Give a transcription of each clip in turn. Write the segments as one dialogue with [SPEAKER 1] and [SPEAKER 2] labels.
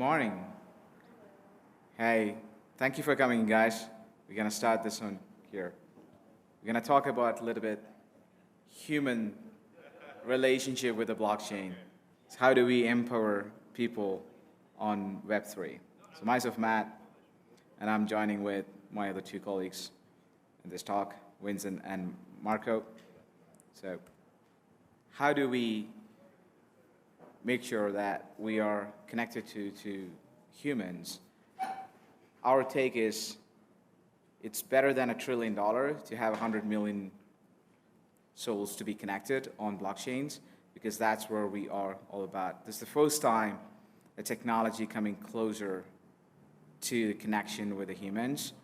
[SPEAKER 1] morning. Hey, thank you for coming, guys. We're gonna start this one here. We're gonna talk about a little bit human relationship with the blockchain. So how do we empower people on Web3? So myself, Matt, and I'm joining with my other two colleagues in this talk, Vincent and Marco. So how do we make sure that we are connected to humans? Our take is it's better than $1 trillion to have 100 million souls to be connected on blockchains, because that's where we are all about. This is the first time the technology coming closer to the connection with the humans.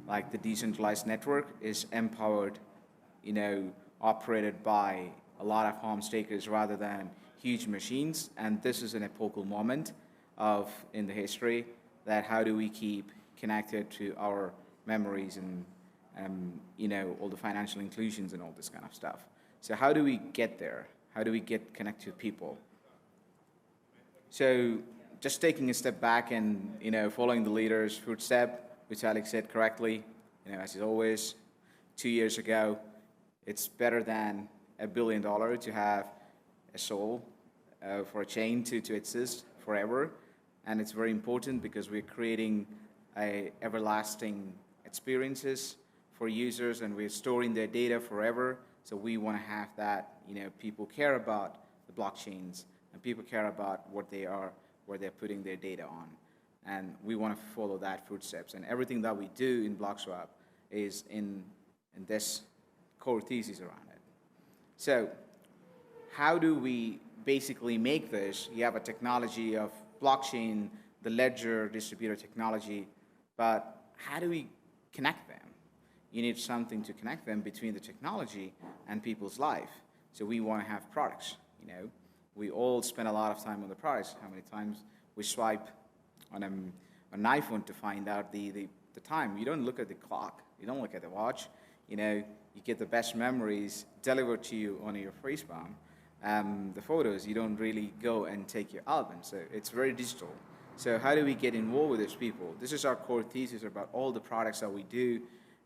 [SPEAKER 1] Like the decentralized network is empowered, operated by a lot of home stakers rather than huge machines. And this is an epochal moment in the history that how do we keep connected to our memories and all the financial inclusions and all this kind of stuff. So how do we get there? How do we get connected to people? So just taking a step back and following the leader's footstep, which Alex said correctly, as always, 2 years ago, it's better than $1 billion to have a soul for a chain to exist forever. And it's very important because we're creating everlasting experiences for users, and we're storing their data forever. So we want to have that, people care about the blockchains, and people care about what they are, where they're putting their data on. And we want to follow that footsteps. And everything that we do in Blockswap is in this core thesis around it. So how do we basically make this? You have a technology of blockchain, the ledger distributed technology, but how do we connect them? You need something to connect them between the technology and people's life. So we want to have products. We all spend a lot of time on the products. How many times we swipe on an iPhone to find out the time? You don't look at the clock. You don't look at the watch. You get the best memories delivered to you on your face palm. The photos, you don't really go and take your album. So it's very digital. So how do we get involved with those people? This is our core thesis about all the products that we do,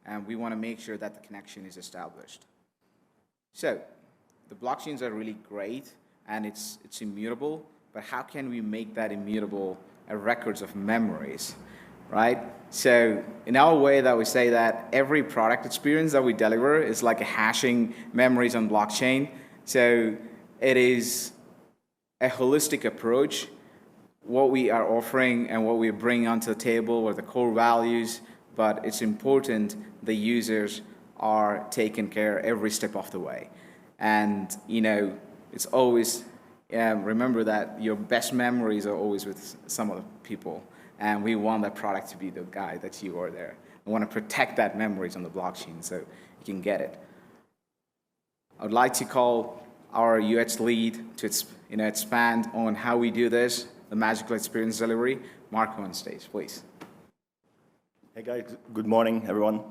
[SPEAKER 1] and we want to make sure that the connection is established. So the blockchains are really great, and it's immutable, but how can we make that immutable records of memories, right? So in our way that we say that every product experience that we deliver is like a hashing memories on blockchain. So it is a holistic approach. What we are offering and what we bring onto the table are the core values, but it's important the users are taken care every step of the way. And it's always, remember that your best memories are always with some other people, and we want that product to be the guy that you are there. We want to protect that memories on the blockchain so you can get it. I would like to call our UX lead to expand on how we do this, the magical experience delivery. Marco on stage, please.
[SPEAKER 2] Hey guys, good morning everyone.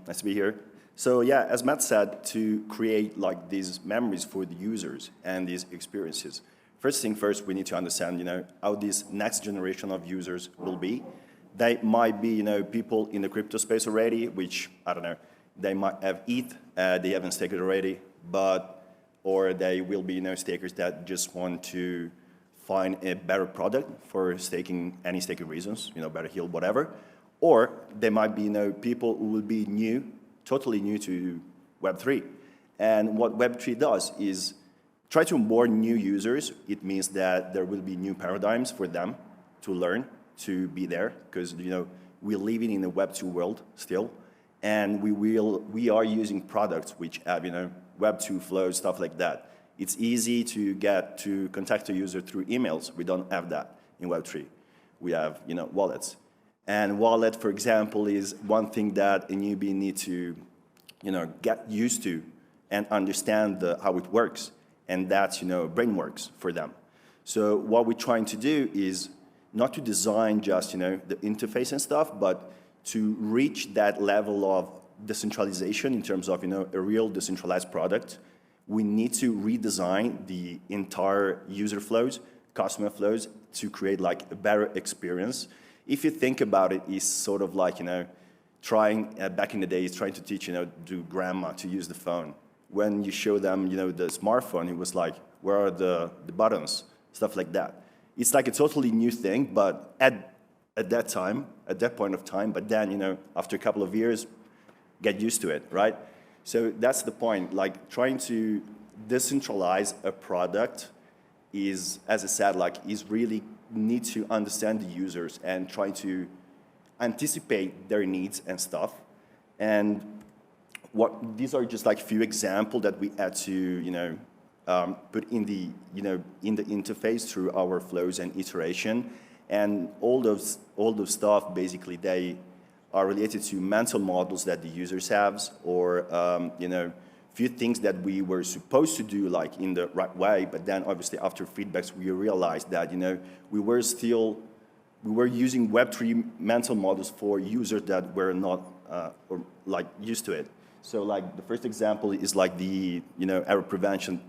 [SPEAKER 2] Nice to be here. So yeah, as Matt said, to create like these memories for the users and these experiences, first thing first, we need to understand how this next generation of users will be. They might be people in the crypto space already, which I don't know, they might have ETH, they haven't staked it already, or they will be stakers that just want to find a better product for staking, any staking reasons, better yield, whatever. Or they might be people who will be new, totally new to Web3. And what Web3 does is try to onboard new users. It means that there will be new paradigms for them to learn, to be there, because we're living in a Web2 world still, and we are using products which have Web2 flows, stuff like that. It's easy to get to contact a user through emails. We don't have that in Web3. We have wallets. And wallet, for example, is one thing that a newbie needs to get used to and understand how it works. And that's brain works for them. So what we're trying to do is not to design just the interface and stuff, but to reach that level of decentralization in terms of a real decentralized product. We need to redesign the entire user flows customer flows to create like a better experience. If you think about it, it's sort of like, trying, back in the days, trying to teach, to grandma to use the phone. When you show them, the smartphone, it was like, where are the buttons? Stuff like that. It's like a totally new thing, but at that point of time, but then, after a couple of years, get used to it, right? So that's the point, like trying to decentralize a product is, as I said, like is really need to understand the users and try to anticipate their needs and stuff. And these are just like few examples that we had to, put in the, in the interface through our flows and iteration. And all those stuff, basically, they are related to mental models that the users have, or, few things that we were supposed to do like in the right way, but then obviously after feedbacks, we realized that, we were using Web3 mental models for users that were not or like used to it. So like the first example is like the, error prevention.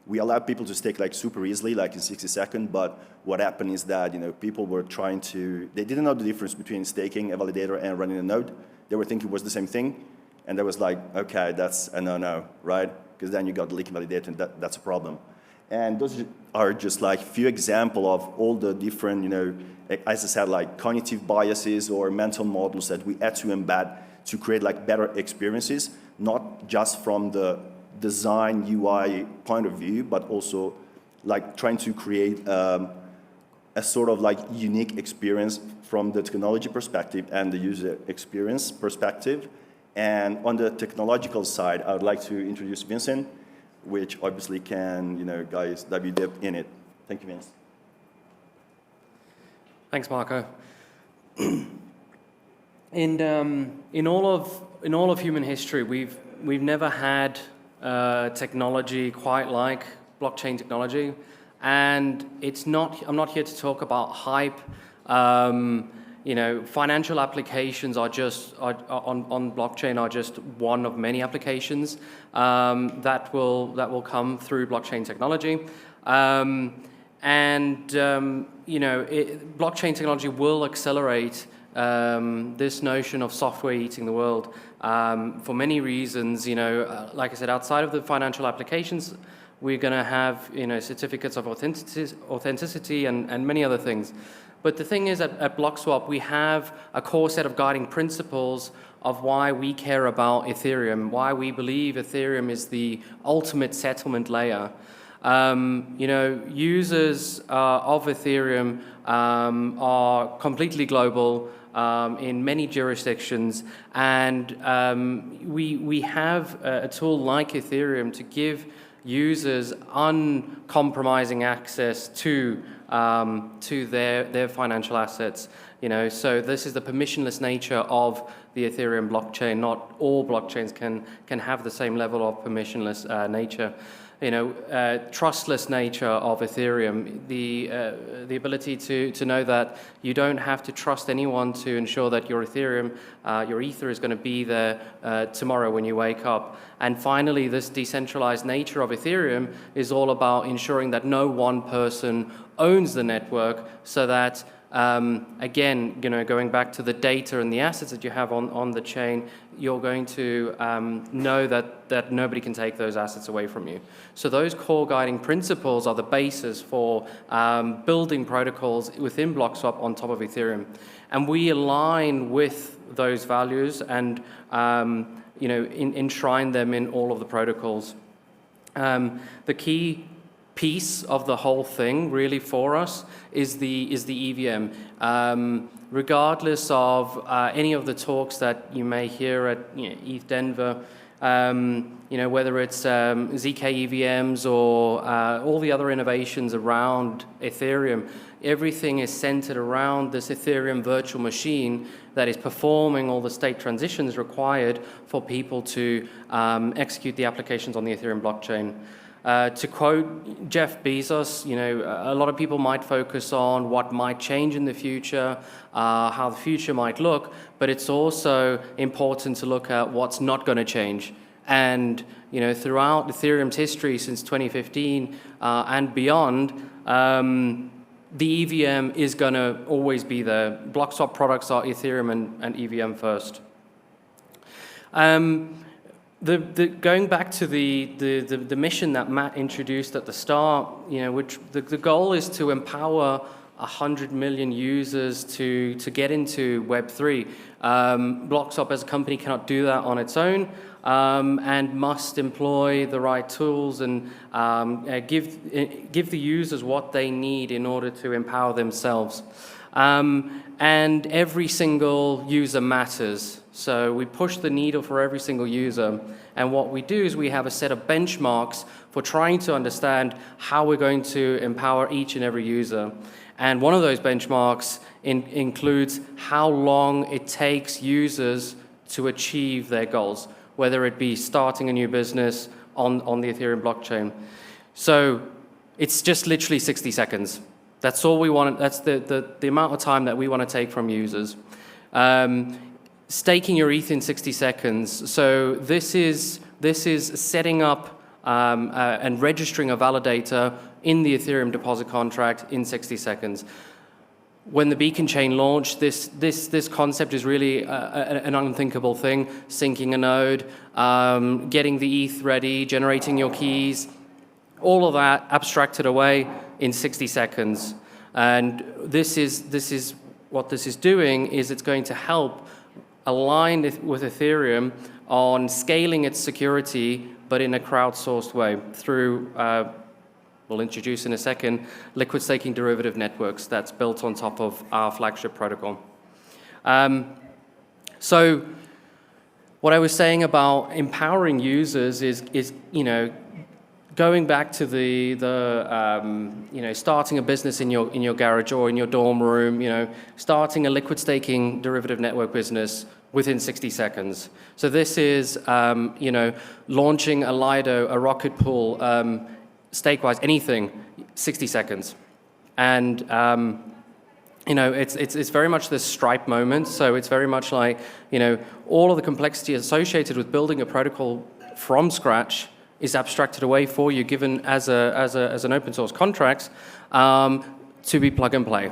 [SPEAKER 2] We allowed people to stake like super easily, like in 60 seconds, but what happened is that, people were trying to, they didn't know the difference between staking a validator and running a node. They were thinking it was the same thing. And that was like, okay, that's a no-no, right? Because then you got the leaking validator, and that's a problem. And those are just like few examples of all the different, as I said, like cognitive biases or mental models that we had to embed to create like better experiences, not just from the design UI point of view, but also like trying to create a sort of like unique experience from the technology perspective and the user experience perspective. And on the technological side, I would like to introduce Vincent, which obviously can, guys, dive deep in it. Thank you, Vince.
[SPEAKER 3] Thanks, Marco. In all of human history, we've never had technology quite like blockchain technology, and I'm not here to talk about hype. Financial applications are just on blockchain are just one of many applications that will come through blockchain technology, blockchain technology will accelerate this notion of software eating the world for many reasons. Like I said, outside of the financial applications, we're going to have certificates of authenticity and many other things. But the thing is, at Blockswap, we have a core set of guiding principles of why we care about Ethereum, why we believe Ethereum is the ultimate settlement layer. Users of Ethereum are completely global in many jurisdictions, and we have a tool like Ethereum to give users uncompromising access to their financial assets. So this is the permissionless nature of the Ethereum blockchain. Not all blockchains can have the same level of permissionless nature. Trustless nature of Ethereum, the ability to know that you don't have to trust anyone to ensure that your Ethereum, your Ether is going to be there tomorrow when you wake up. And finally, this decentralized nature of Ethereum is all about ensuring that no one person owns the network, so that again, going back to the data and the assets that you have on the chain, you're going to know that nobody can take those assets away from you. So those core guiding principles are the basis for building protocols within Blockswap on top of Ethereum. And we align with those values and enshrine them in all of the protocols. The key piece of the whole thing really for us is the EVM. Regardless of any of the talks that you may hear at ETH Denver, whether it's ZK EVMs or all the other innovations around Ethereum, everything is centered around this Ethereum virtual machine that is performing all the state transitions required for people to execute the applications on the Ethereum blockchain. To quote Jeff Bezos, a lot of people might focus on what might change in the future, how the future might look, but it's also important to look at what's not going to change. And throughout Ethereum's history since 2015 and beyond, the EVM is going to always be there. Blockswap products are Ethereum and EVM first. Going back to the mission that Matt introduced at the start, which the goal is to empower 100 million users to get into Web3. Blockswap as a company cannot do that on its own, and must employ the right tools and give the users what they need in order to empower themselves. And every single user matters. So we push the needle for every single user. And what we do is we have a set of benchmarks for trying to understand how we're going to empower each and every user. And one of those benchmarks includes how long it takes users to achieve their goals, whether it be starting a new business on the Ethereum blockchain. So it's just literally 60 seconds. That's all we want. That's the amount of time that we want to take from users. Staking your ETH in 60 seconds. So this is setting up and registering a validator in the Ethereum deposit contract in 60 seconds. When the Beacon chain launched, this concept is really an unthinkable thing. Syncing a node, getting the ETH ready, generating your keys, all of that abstracted away in 60 seconds. And this is what this is doing is it's going to help align with Ethereum on scaling its security, but in a crowdsourced way through, we'll introduce in a second, liquid staking derivative networks that's built on top of our flagship protocol. So what I was saying about empowering users is going back to starting a business in your garage or in your dorm room, starting a liquid staking derivative network business within 60 seconds. So this is, launching a Lido, a Rocket Pool, Stakewise, anything, 60 seconds. And, it's very much this Stripe moment. So it's very much like, all of the complexity associated with building a protocol from scratch is abstracted away for you, given as an open source contract, to be plug and play.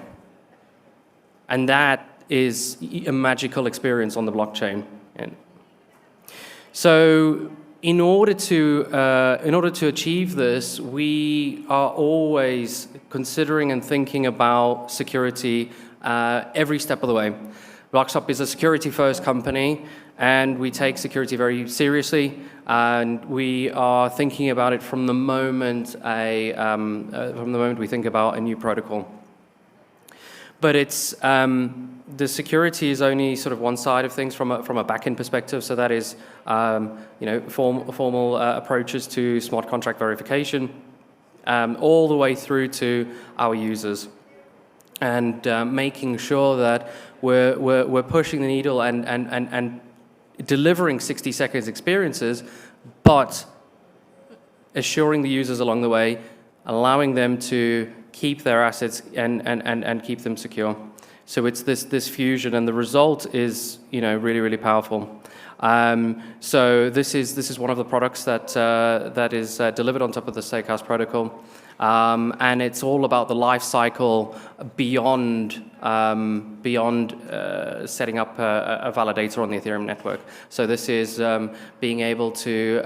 [SPEAKER 3] And that is a magical experience on the blockchain. And so in order to achieve this, we are always considering and thinking about security every step of the way. Blockswap is a security-first company, and we take security very seriously, and we are thinking about it from the moment we think about a new protocol. But it's the security is only sort of one side of things from a back-end perspective. So that is formal approaches to smart contract verification, all the way through to our users, and making sure that we're pushing the needle and delivering 60 seconds experiences, but assuring the users along the way, allowing them to keep their assets and keep them secure. So it's this fusion, and the result is really, really powerful. So this is one of the products that is delivered on top of the Stakehouse protocol, and it's all about the life cycle beyond setting up a validator on the Ethereum network. So this is being able to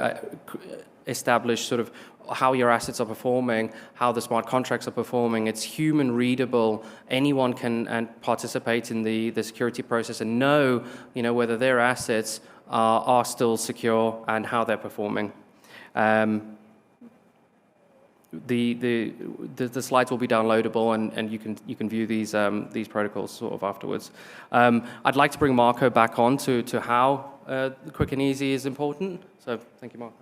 [SPEAKER 3] establish sort of how your assets are performing, how the smart contracts are performing. It's human readable. Anyone can participate in the security process and know whether their assets are still secure and how they're performing. The slides will be downloadable, and you can view these protocols sort of afterwards. I'd like to bring Marco back on to how quick and easy is important. So thank you, Marco.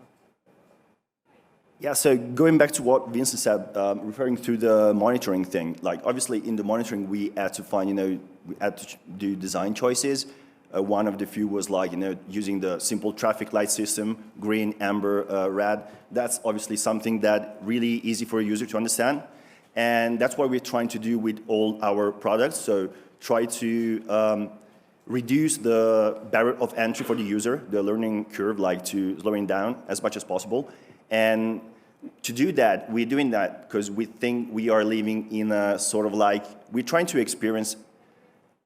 [SPEAKER 2] Yeah, so going back to what Vincent said, referring to the monitoring thing, like obviously in the monitoring we had to find, we had to do design choices. One of the few was like, using the simple traffic light system, green, amber, red. That's obviously something that really easy for a user to understand. And that's what we're trying to do with all our products. So try to reduce the barrier of entry for the user, the learning curve, like to slowing down as much as possible. And to do that, we're doing that because we think we are living in a sort of like, we're trying to experience,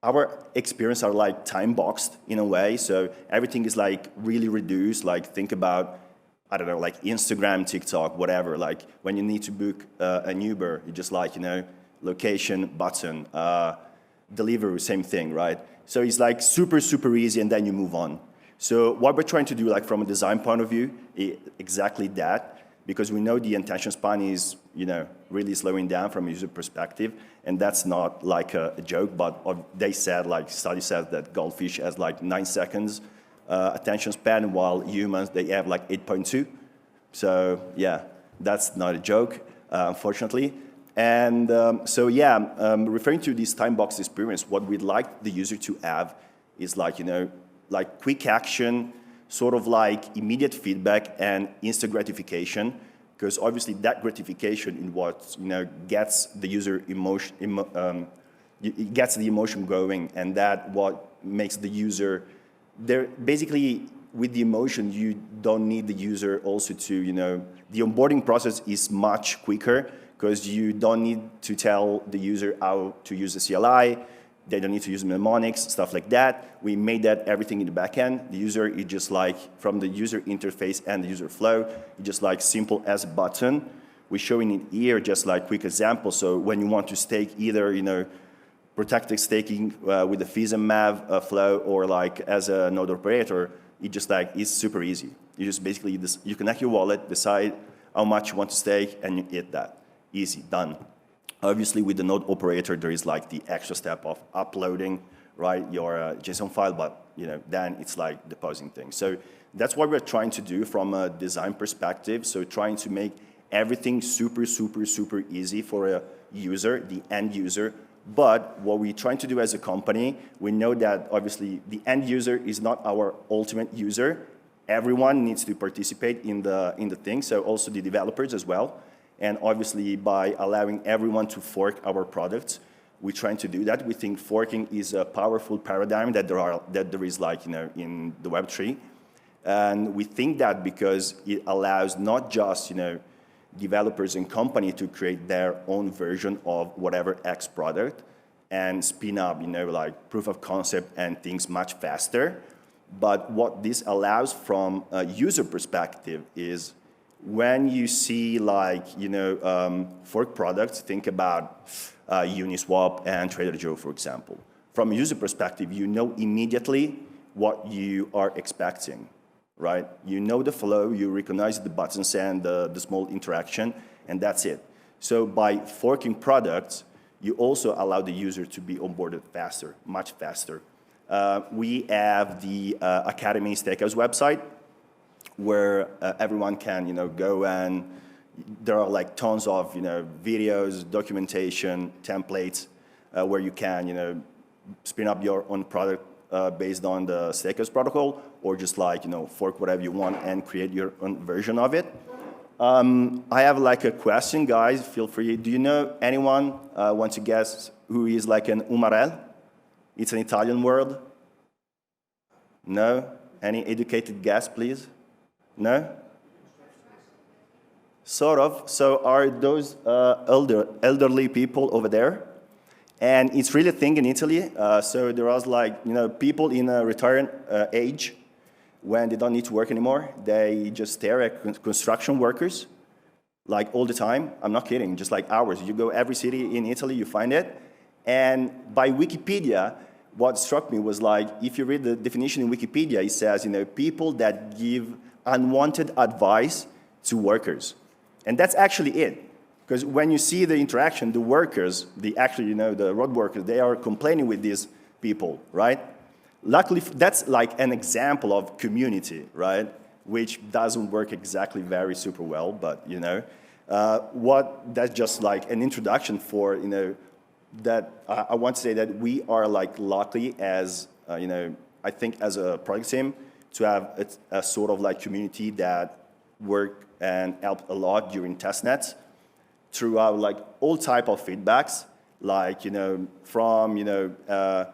[SPEAKER 2] our experience are like time boxed in a way, so everything is like really reduced, like think about, I don't know, like Instagram, TikTok, whatever, like when you need to book an Uber, you just like, you know, location, button, delivery, same thing, right? So it's like super, super easy and then you move on. So what we're trying to do, like from a design point of view, exactly that, because we know the attention span is, you know, really slowing down from a user perspective, and that's not like a joke, but they said, like study says that goldfish has like 9 seconds attention span, while humans, they have like 8.2. So yeah, that's not a joke, unfortunately. And so yeah, referring to this time box experience, what we'd like the user to have is like, you know, like quick action, sort of like immediate feedback and instant gratification, because obviously that gratification in what, you know, gets the user emotion, it gets the emotion going, and that what makes the user, there basically with the emotion you don't need the user also to, you know, the onboarding process is much quicker because you don't need to tell the user how to use the CLI. They don't need to use mnemonics, stuff like that. We made that everything in the back end. The user is just like, from the user interface and the user flow, it's just like simple as a button. We're showing it here just like quick example. So when you want to stake either, you know, protected staking with the fees and MAV flow or like as a node operator, it just like, it's super easy. You just basically, you connect your wallet, decide how much you want to stake, and you hit that. Easy, done. Obviously, with the node operator, there is like the extra step of uploading, right, your JSON file, but you know, then it's like depositing things. So that's what we're trying to do from a design perspective. So trying to make everything super, super, super easy for a user, the end user. But what we're trying to do as a company, we know that obviously the end user is not our ultimate user. Everyone needs to participate in the thing, so also the developers as well. And obviously, by allowing everyone to fork our products, we're trying to do that. We think forking is a powerful paradigm that there is, like, you know, in the Web3, and we think that because it allows not just, you know, developers and company to create their own version of whatever X product and spin up, you know, like proof of concept and things much faster. But what this allows from a user perspective is, when you see, like, you know, fork products, think about Uniswap and Trader Joe, for example. From a user perspective, you know immediately what you are expecting, right? You know the flow, you recognize the buttons and the small interaction, and that's it. So by forking products, you also allow the user to be onboarded faster, much faster. We have the Academy Stakehouse website, where everyone can, you know, go, and there are like tons of, you know, videos, documentation, templates, where you can, you know, spin up your own product based on the Stakehouse protocol, or just like, you know, fork whatever you want and create your own version of it. I have like a question, guys, feel free. Do you know anyone want to guess who is like an Umarell? It's an Italian word. No? Any educated guess, please? No? Sort of. So are those elderly people over there? And it's really a thing in Italy. So there was, like, you know, people in a retired age, when they don't need to work anymore, they just stare at construction workers, like all the time. I'm not kidding, just like hours. You go every city in Italy, you find it. And by Wikipedia, what struck me was, like, if you read the definition in Wikipedia, it says, you know, people that give unwanted advice to workers. And that's actually it. Because when you see the interaction, the workers, actually, you know, the road workers, they are complaining with these people, right? Luckily, that's like an example of community, right? Which doesn't work exactly very super well, but, you know, that's just like an introduction for, you know, that I want to say that we are like lucky as, you know, I think as a product team, to have a sort of like community that work and helped a lot during testnets throughout like all type of feedbacks, like, you know, from, you know,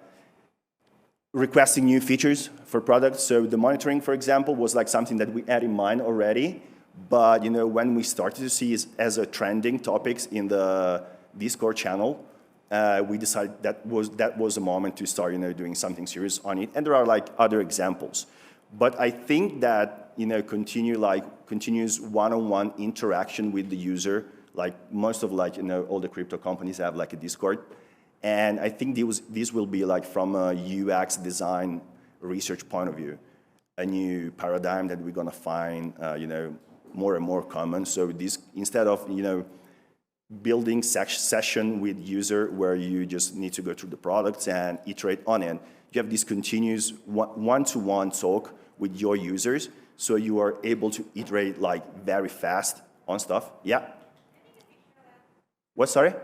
[SPEAKER 2] requesting new features for products. So the monitoring, for example, was like something that we had in mind already, But when we started to see it as a trending topics in the Discord channel, we decided that was a moment to start doing something serious on it. And there are like other examples. But I think that continuous one-on-one interaction with the user, like most of all the crypto companies have like a Discord. And I think this will be like from a UX design research point of view, a new paradigm that we're gonna find more and more common. So this, instead of building session with user where you just need to go through the products and iterate on it, you have this continuous one-to-one talk with your users, so you are able to iterate like very fast on stuff. Yeah. What, sorry?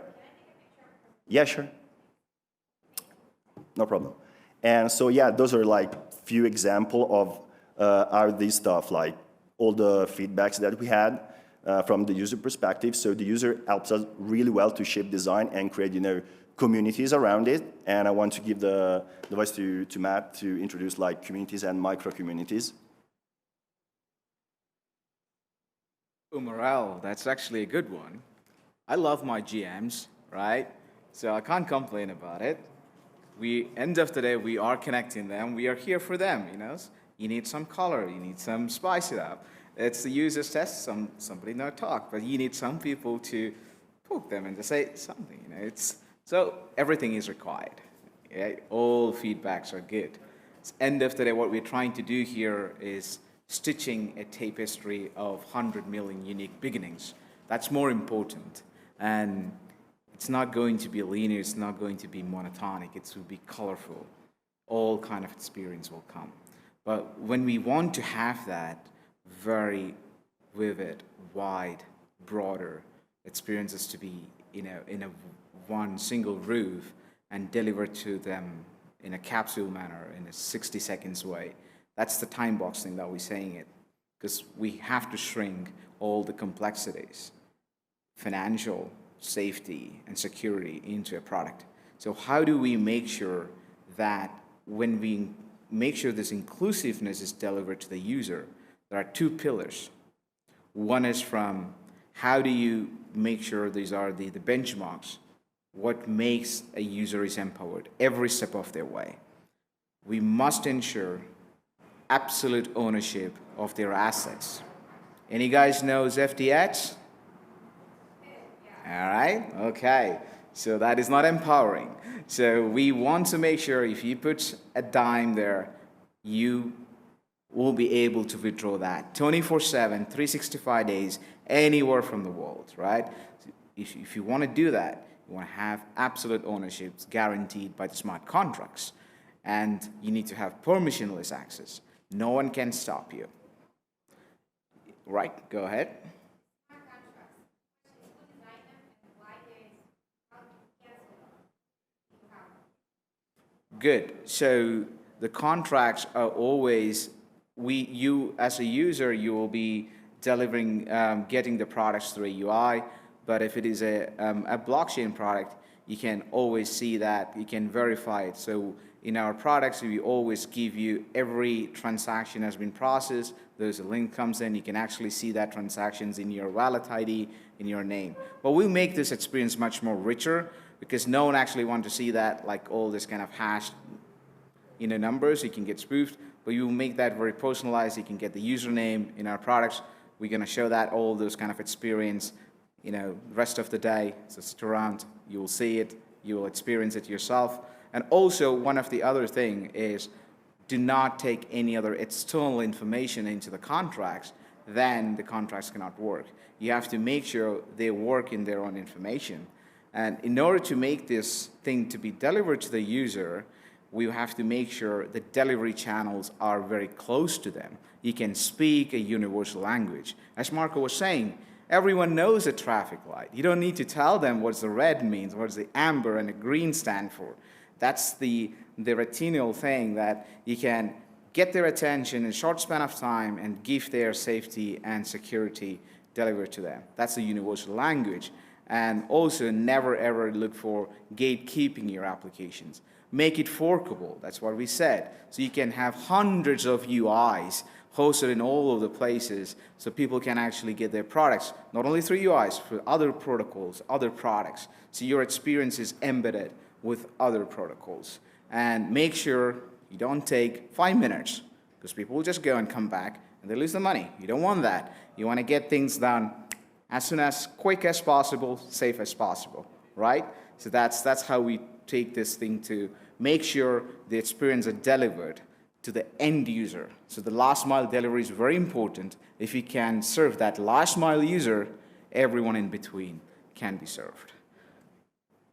[SPEAKER 2] Yeah, sure. No problem. And so yeah, those are like few example of this stuff, like all the feedbacks that we had from the user perspective. So the user helps us really well to shape design and create communities around it. And I want to give the voice to Matt to introduce like communities and micro communities.
[SPEAKER 1] Morale, that's actually a good one. I love my GMs, right? So I can't complain about it. End of the day, we are connecting them. We are here for them, You need some color, you need some spice it up. It's the user's test, somebody not talk, but you need some people to poke them and to say something, So everything is required. Yeah? All feedbacks are good. End of the day, what we're trying to do here is stitching a tapestry of 100 million unique beginnings. That's more important. And it's not going to be linear, it's not going to be monotonic, it will be colorful. All kind of experience will come. But when we want to have that very vivid, wide, broader experiences to be in a one single roof and delivered to them in a capsule manner, in a 60 seconds way, that's the time boxing that we're saying it. Because we have to shrink all the complexities, financial, safety, and security into a product. So how do we make sure that when we make sure this inclusiveness is delivered to the user, there are two pillars. One is from how do you make sure these are the benchmarks, what makes a user is empowered every step of their way. We must ensure absolute ownership of their assets. Any guys knows FTX? All right, okay. So that is not empowering. So we want to make sure if you put a dime there, you will be able to withdraw that 24/7, 365 days, anywhere from the world, right? If you want to do that, you want to have absolute ownership guaranteed by the smart contracts. And you need to have permissionless access. No one can stop you. Right, go ahead. Good. So the contracts are always, you as a user, you will be delivering, getting the products through a UI. But if it is a blockchain product, you can always see that, you can verify it. So in our products, we always give you every transaction has been processed. There's a link comes in, you can actually see that transactions in your wallet ID, in your name. But we'll make this experience much more richer because no one actually wants to see that, like all this kind of hashed numbers, you can get spoofed, but you will make that very personalized. You can get the username in our products. We're gonna show that all those kind of experience, the rest of the day. So stick around, you will see it, you will experience it yourself. And also one of the other thing is do not take any other external information into the contracts, then the contracts cannot work. You have to make sure they work in their own information. And in order to make this thing to be delivered to the user, we have to make sure the delivery channels are very close to them. You can speak a universal language. As Marco was saying, everyone knows a traffic light. You don't need to tell them what the red means, what the amber and the green stand for. That's the retinal thing that you can get their attention in a short span of time and give their safety and security delivered to them. That's the universal language. And also never ever look for gatekeeping your applications. Make it forkable, that's what we said. So you can have hundreds of UIs, hosted in all of the places so people can actually get their products, not only through UIs, for other protocols, other products. So your experience is embedded with other protocols. And make sure you don't take 5 minutes, because people will just go and come back and they lose the money. You don't want that. You want to get things done as soon as quick as possible, safe as possible, right? So that's how we take this thing to make sure the experience is delivered to the end user. So the last mile delivery is very important. If you can serve that last mile user, everyone in between can be served.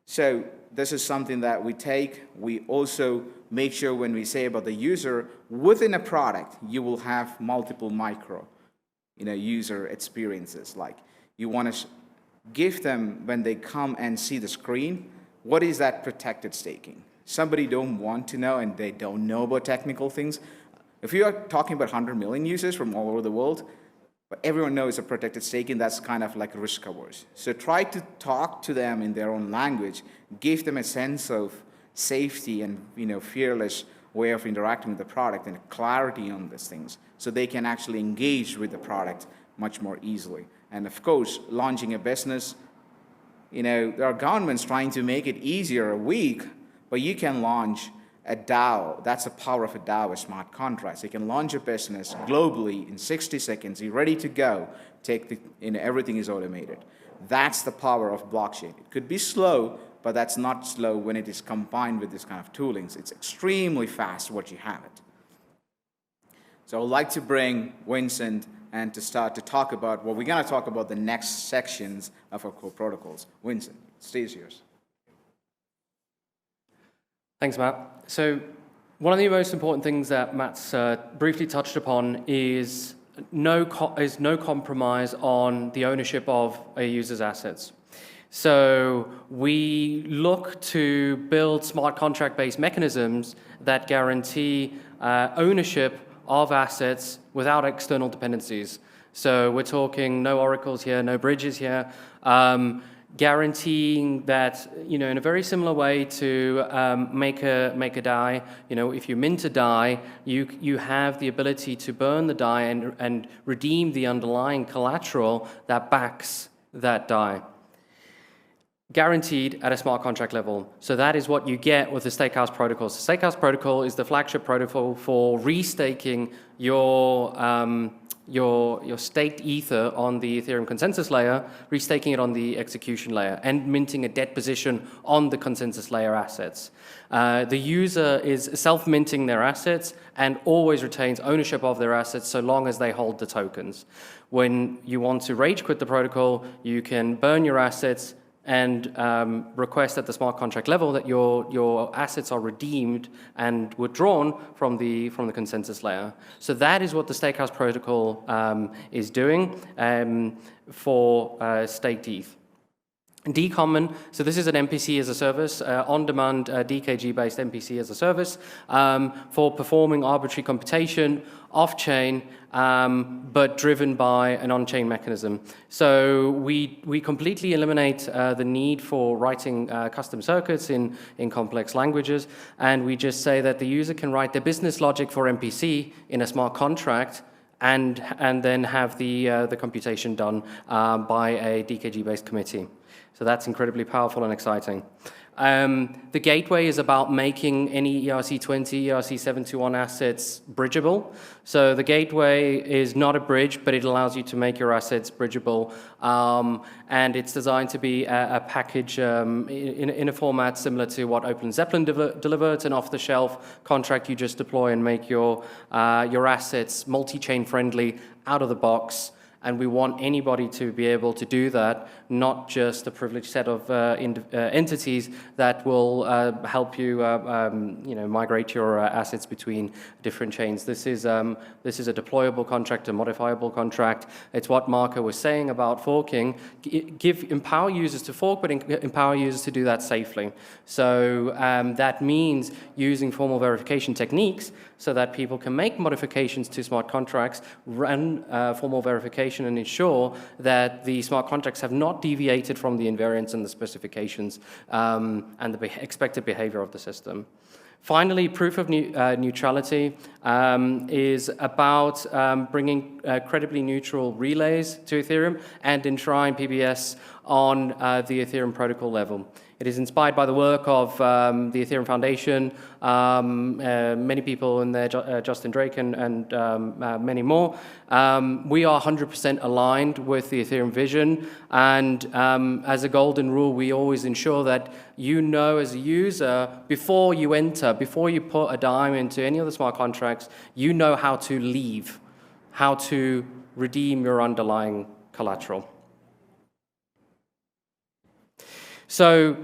[SPEAKER 1] So this is something that we take. We also make sure when we say about the user, within a product, you will have multiple micro, user experiences. Like you want to give them, when they come and see the screen, what is that protected staking? Somebody don't want to know and they don't know about technical things. If you are talking about 100 million users from all over the world, but everyone knows a protected staking, that's kind of like risk averse. So try to talk to them in their own language, give them a sense of safety and fearless way of interacting with the product and clarity on these things, so they can actually engage with the product much more easily. And of course, launching a business, there are governments trying to make it easier a week, but you can launch a DAO. That's the power of a DAO, a smart contract. You can launch a business globally in 60 seconds. You're ready to go. Everything is automated. That's the power of blockchain. It could be slow, but that's not slow when it is combined with this kind of toolings. It's extremely fast what you have it. So I would like to bring Vincent and to start to talk about what we're going to talk about the next sections of our core protocols. Vincent, stage yours.
[SPEAKER 3] Thanks, Matt. So one of the most important things that Matt's briefly touched upon is no compromise on the ownership of a user's assets. So we look to build smart contract-based mechanisms that guarantee ownership of assets without external dependencies. So we're talking no oracles here, no bridges here, guaranteeing that, in a very similar way to make a DAI, if you mint a DAI, you have the ability to burn the DAI and redeem the underlying collateral that backs that DAI. Guaranteed at a smart contract level. So that is what you get with the Stakehouse protocol. So Stakehouse protocol is the flagship protocol for restaking your staked ether on the Ethereum consensus layer, restaking it on the execution layer, and minting a debt position on the consensus layer assets. The user is self-minting their assets and always retains ownership of their assets so long as they hold the tokens. When you want to rage quit the protocol, you can burn your assets and request at the smart contract level that your assets are redeemed and withdrawn from the consensus layer. So that is what the Stakehouse protocol is doing for staked ETH. Dcommon, so this is an MPC as a service, on-demand DKG-based MPC as a service for performing arbitrary computation off-chain, but driven by an on-chain mechanism. So we completely eliminate the need for writing custom circuits in complex languages, and we just say that the user can write their business logic for MPC in a smart contract and then have the computation done by a DKG-based committee. So that's incredibly powerful and exciting. The gateway is about making any ERC20, ERC721 assets bridgeable. So the gateway is not a bridge, but it allows you to make your assets bridgeable. And it's designed to be a package in a format similar to what Open Zeppelin delivered. It's an off-the-shelf contract you just deploy and make your assets multi-chain friendly out of the box. And we want anybody to be able to do that, not just a privileged set of entities that will help you, migrate your assets between different chains. This is a deployable contract, a modifiable contract. It's what Marco was saying about forking. Empower users to fork, but empower users to do that safely. So that means using formal verification techniques so that people can make modifications to smart contracts, run formal verification, and ensure that the smart contracts have not deviated from the invariants and the specifications and the expected behavior of the system. Finally, proof of neutrality is about bringing credibly neutral relays to Ethereum and enshrine PBS on the Ethereum protocol level. It is inspired by the work of the Ethereum Foundation, many people in there, Justin Drake and many more. We are 100% aligned with the Ethereum vision, and as a golden rule, we always ensure that you know as a user, before you enter, before you put a dime into any of the smart contracts, you know how to leave, how to redeem your underlying collateral. So,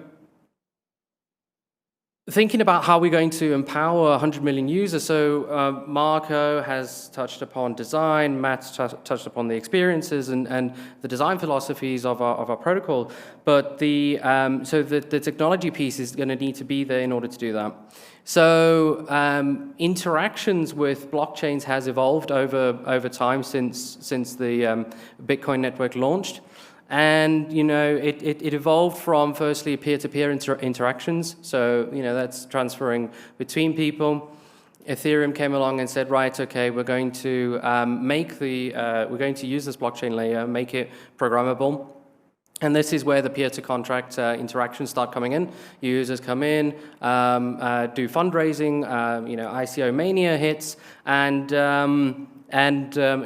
[SPEAKER 3] thinking about how we're going to empower 100 million users, so Marco has touched upon design, Matt's touched upon the experiences and the design philosophies of our protocol, but the technology piece is going to need to be there in order to do that. So interactions with blockchains has evolved over time since the Bitcoin network launched. And, you know, it evolved from, firstly, peer-to-peer interactions. So, you know, that's transferring between people. Ethereum came along and said, right, okay, we're going to we're going to use this blockchain layer, make it programmable. And this is where the peer-to-contract interactions start coming in. Users come in, do fundraising, you know, ICO mania hits, and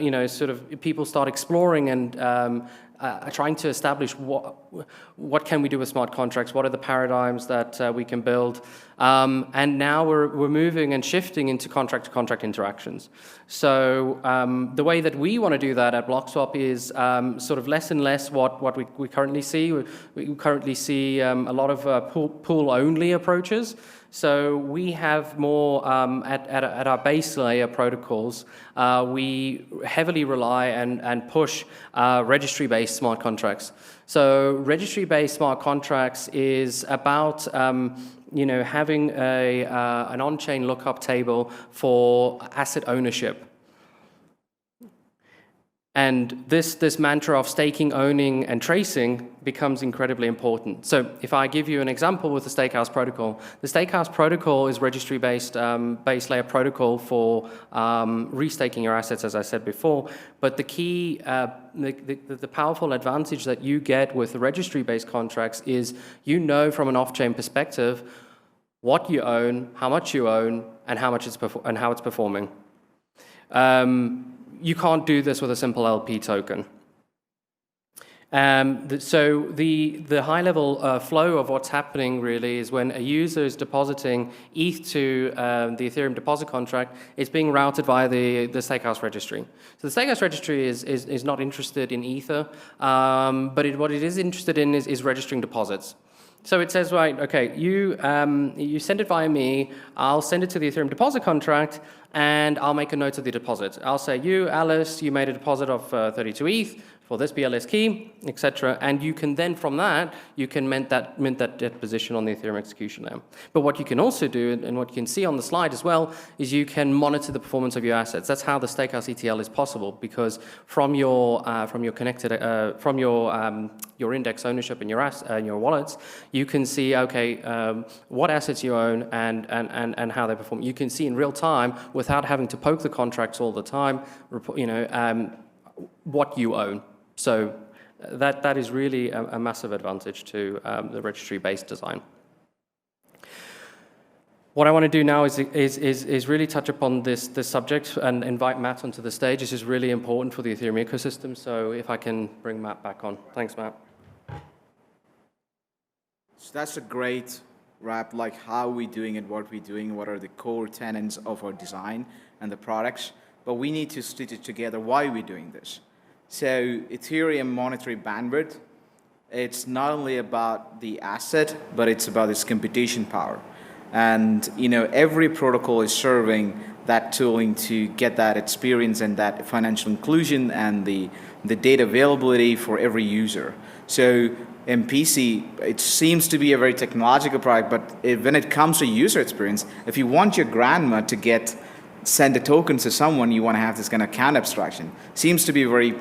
[SPEAKER 3] you know, sort of people start exploring and trying to establish what can we do with smart contracts, what are the paradigms that we can build, and now we're moving and shifting into contract-to-contract interactions. So the way that we want to do that at Blockswap is sort of less and less what we currently see. We currently see a lot of pool-only approaches. So we have more at our base layer protocols. We heavily rely and push registry-based smart contracts. So registry-based smart contracts is about you know, having an on-chain lookup table for asset ownership. And this mantra of staking, owning, and tracing becomes incredibly important. So if I give you an example with the Stakehouse protocol, the Stakehouse protocol is registry-based base layer protocol for restaking your assets, as I said before. But the key, the powerful advantage that you get with the registry-based contracts is you know from an off-chain perspective what you own, how much you own, and how it's performing. You can't do this with a simple LP token. So the high-level flow of what's happening really is when a user is depositing ETH to the Ethereum deposit contract, it's being routed via the Stakehouse registry. So the Stakehouse registry is not interested in Ether, but what it is interested in is registering deposits. So it says, right, okay, you send it via me, I'll send it to the Ethereum deposit contract, and I'll make a note of the deposit. I'll say, you, Alice, you made a deposit of 32 ETH for this BLS key, etc. And you can then, from that, you can mint that deposition on the Ethereum execution layer. But what you can also do, and what you can see on the slide as well, is you can monitor the performance of your assets. That's how the Stakehouse ETL is possible, because from your your index ownership and your wallets, you can see, okay, what assets you own and how they perform. You can see in real time, without having to poke the contracts all the time, you know, what you own. So that is really a massive advantage to the registry-based design. What I want to do now is really touch upon this subject and invite Matt onto the stage. This is really important for the Ethereum ecosystem. So if I can bring Matt back on. Thanks, Matt.
[SPEAKER 1] So that's a great wrap, like how we're doing it, what we're doing, what are the core tenets of our design and the products. But we need to stitch it together why we're doing this. So Ethereum monetary bandwidth, it's not only about the asset, but it's about its computation power. And you know, every protocol is serving that tooling to get that experience and that financial inclusion and the data availability for every user. So MPC, it seems to be a very technological product, but when it comes to user experience, if you want your grandma to send a token to someone, you want to have this kind of account abstraction. Seems to be very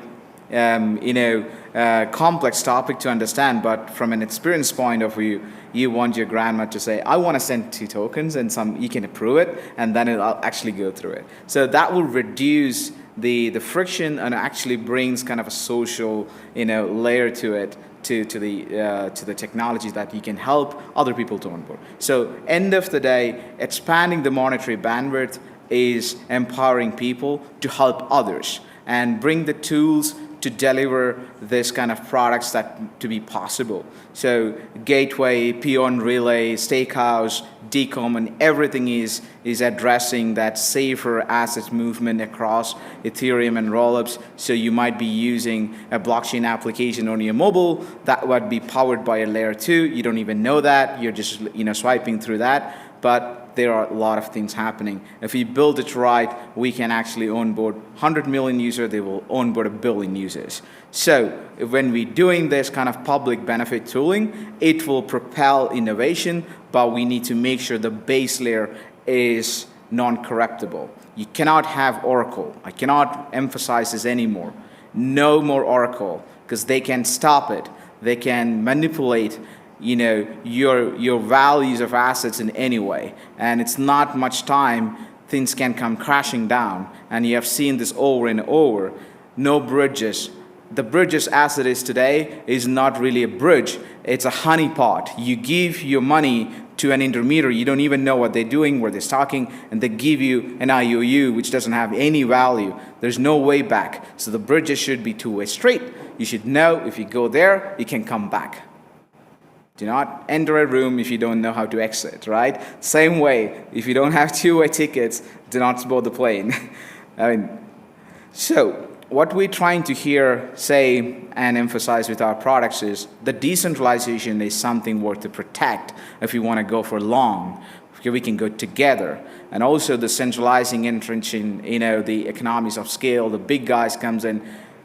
[SPEAKER 1] complex topic to understand, but from an experience point of view, you want your grandma to say, I want to send 2 tokens, and you can approve it, and then it'll actually go through it. So that will reduce the friction and actually brings kind of a social, layer to it, to the technologies that you can help other people to onboard. So end of the day, expanding the monetary bandwidth is empowering people to help others and bring the tools to deliver this kind of products to be possible. So Gateway, Peon Relay, Stakehouse, Decom, and everything is addressing that safer asset movement across Ethereum and rollups. So you might be using a blockchain application on your mobile that would be powered by a layer 2. You don't even know that. You're just swiping through that. But there are a lot of things happening. If we build it right, we can actually onboard 100 million users, they will onboard 1 billion users. So when we're doing this kind of public benefit tooling, it will propel innovation, but we need to make sure the base layer is non-corruptible. You cannot have Oracle. I cannot emphasize this anymore. No more Oracle, because they can stop it. They can manipulate your values of assets in any way. And it's not much time, things can come crashing down. And you have seen this over and over. No bridges. The bridges as it is today is not really a bridge, it's a honeypot. You give your money to an intermediary, you don't even know what they're doing, where they're stocking, and they give you an IOU which doesn't have any value. There's no way back. So the bridges should be two-way street. You should know if you go there, you can come back. Do not enter a room if you don't know how to exit, right? Same way, if you don't have two-way tickets, do not board the plane. So what we're trying to say and emphasize with our products is the decentralization is something worth to protect if you want to go for long. We can go together. And also the centralizing entrenching, the economies of scale, the big guys comes in,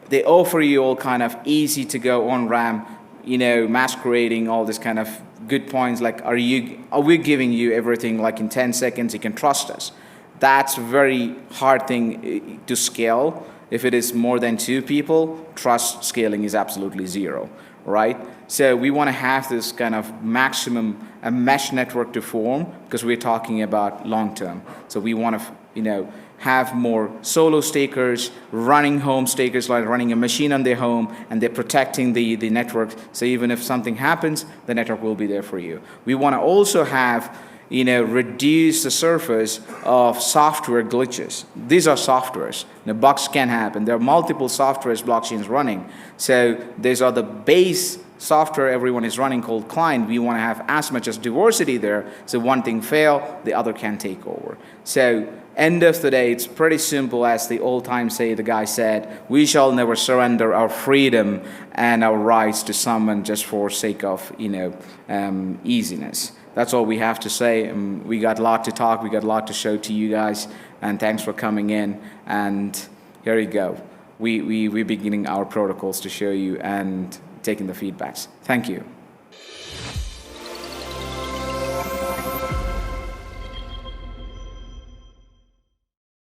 [SPEAKER 1] they offer you all kind of easy to go on-ramp, masquerading all this kind of good points, like are we giving you everything like in 10 seconds, you can trust us. That's a very hard thing to scale. If it is more than 2 people, trust scaling is absolutely 0, right? So we want to have this kind of maximum a mesh network to form because we're talking about long term. So we want to have more solo stakers, running home stakers, like running a machine on their home, and they're protecting the network. So even if something happens, the network will be there for you. We want to also have, reduce the surface of software glitches. These are softwares. The bugs can happen. There are multiple softwares blockchains running. So these are the base software everyone is running called client. We want to have as much as diversity there. So one thing fail, the other can take over. So end of the day, it's pretty simple, as the old time the guy said, we shall never surrender our freedom and our rights to someone just for sake of, easiness. That's all we have to say. We got a lot to talk, we got a lot to show to you guys, and thanks for coming in. And here you go. We're beginning our protocols to show you and taking the feedbacks. Thank you.